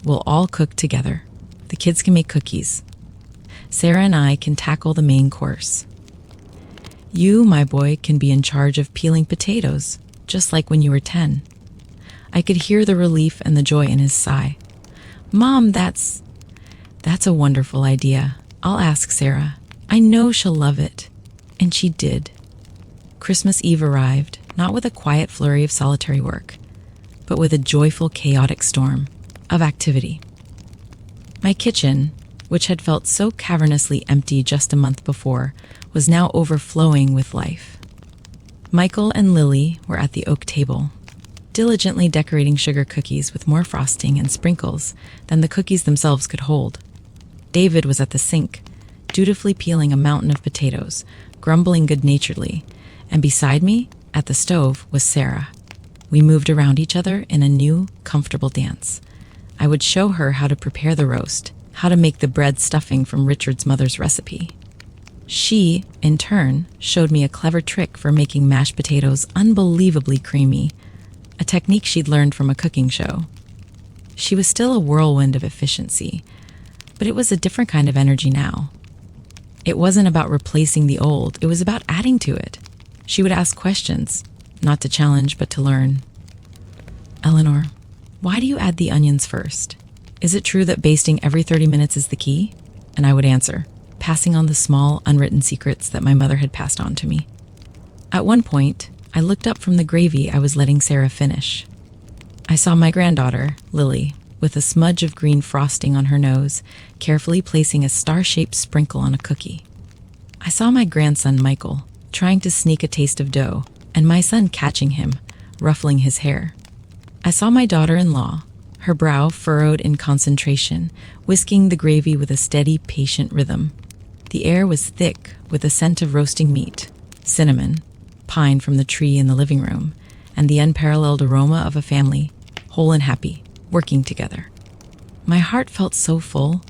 We'll all cook together. The kids can make cookies. Sarah and I can tackle the main course. You, my boy, can be in charge of peeling potatoes, just like when you were 10. I could hear the relief and the joy in his sigh. "Mom, that's a wonderful idea. I'll ask Sarah. I know she'll love it." And she did. Christmas Eve arrived, not with a quiet flurry of solitary work, but with a joyful, chaotic storm of activity. My kitchen, which had felt so cavernously empty just a month before, was now overflowing with life. Michael and Lily were at the oak table, diligently decorating sugar cookies with more frosting and sprinkles than the cookies themselves could hold. David was at the sink, dutifully peeling a mountain of potatoes, grumbling good-naturedly, and beside me, at the stove, was Sarah. We moved around each other in a new, comfortable dance. I would show her how to prepare the roast, how to make the bread stuffing from Richard's mother's recipe. She, in turn, showed me a clever trick for making mashed potatoes unbelievably creamy, a technique she'd learned from a cooking show. She was still a whirlwind of efficiency, but it was a different kind of energy now. It wasn't about replacing the old, it was about adding to it. She would ask questions, not to challenge, but to learn. "Eleanor, why do you add the onions first? Is it true that basting every 30 minutes is the key?" And I would answer, passing on the small, unwritten secrets that my mother had passed on to me. At one point, I looked up from the gravy I was letting Sarah finish. I saw my granddaughter, Lily, with a smudge of green frosting on her nose, carefully placing a star-shaped sprinkle on a cookie. I saw my grandson, Michael, trying to sneak a taste of dough, and my son catching him, ruffling his hair. I saw my daughter-in-law, her brow furrowed in concentration, whisking the gravy with a steady, patient rhythm. The air was thick with the scent of roasting meat, cinnamon, pine from the tree in the living room, and the unparalleled aroma of a family, whole and happy, working together. My heart felt so full,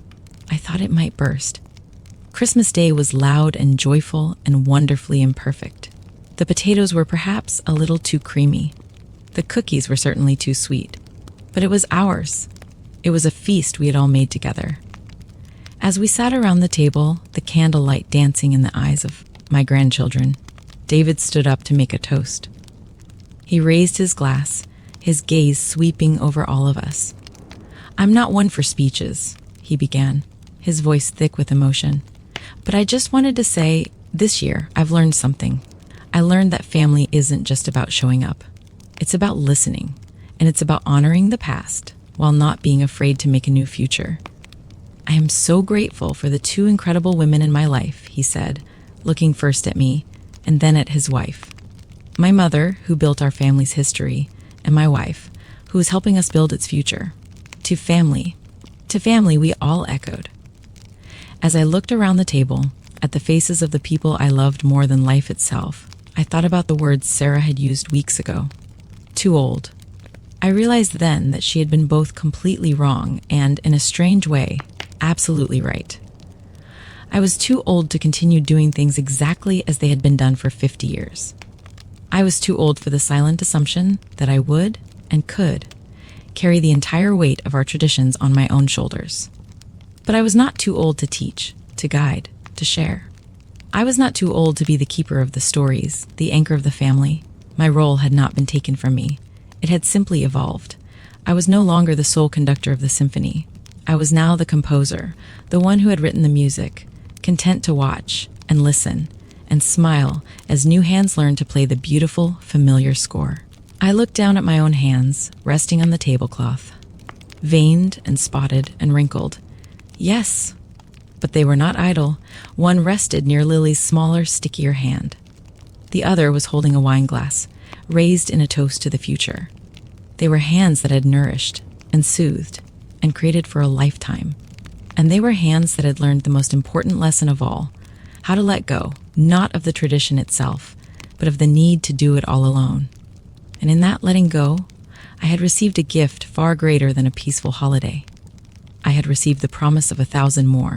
I thought it might burst. Christmas Day was loud and joyful and wonderfully imperfect. The potatoes were perhaps a little too creamy. The cookies were certainly too sweet. But it was ours. It was a feast we had all made together. As we sat around the table, the candlelight dancing in the eyes of my grandchildren, David stood up to make a toast. He raised his glass, his gaze sweeping over all of us. "I'm not one for speeches," he began, his voice thick with emotion. "But I just wanted to say, this year I've learned something. I learned that family isn't just about showing up. It's about listening, and it's about honoring the past while not being afraid to make a new future. I am so grateful for the two incredible women in my life," he said, looking first at me and then at his wife. My mother, who built our family's history, and my wife, who is helping us build its future. To family, we all echoed. As I looked around the table, at the faces of the people I loved more than life itself, I thought about the words Sarah had used weeks ago. Too old. I realized then that she had been both completely wrong and, in a strange way, absolutely right. I was too old to continue doing things exactly as they had been done for 50 years. I was too old for the silent assumption that I would and could carry the entire weight of our traditions on my own shoulders. But I was not too old to teach, to guide, to share. I was not too old to be the keeper of the stories, the anchor of the family. My role had not been taken from me. It had simply evolved. I was no longer the sole conductor of the symphony. I was now the composer, the one who had written the music, content to watch and listen and smile as new hands learned to play the beautiful, familiar score. I looked down at my own hands, resting on the tablecloth, veined and spotted and wrinkled. Yes, but they were not idle. One rested near Lily's smaller, stickier hand. The other was holding a wine glass, raised in a toast to the future. They were hands that had nourished and soothed and created for a lifetime. And they were hands that had learned the most important lesson of all, how to let go, not of the tradition itself, but of the need to do it all alone. And in that letting go, I had received a gift far greater than a peaceful holiday. I had received the promise of 1,000 more.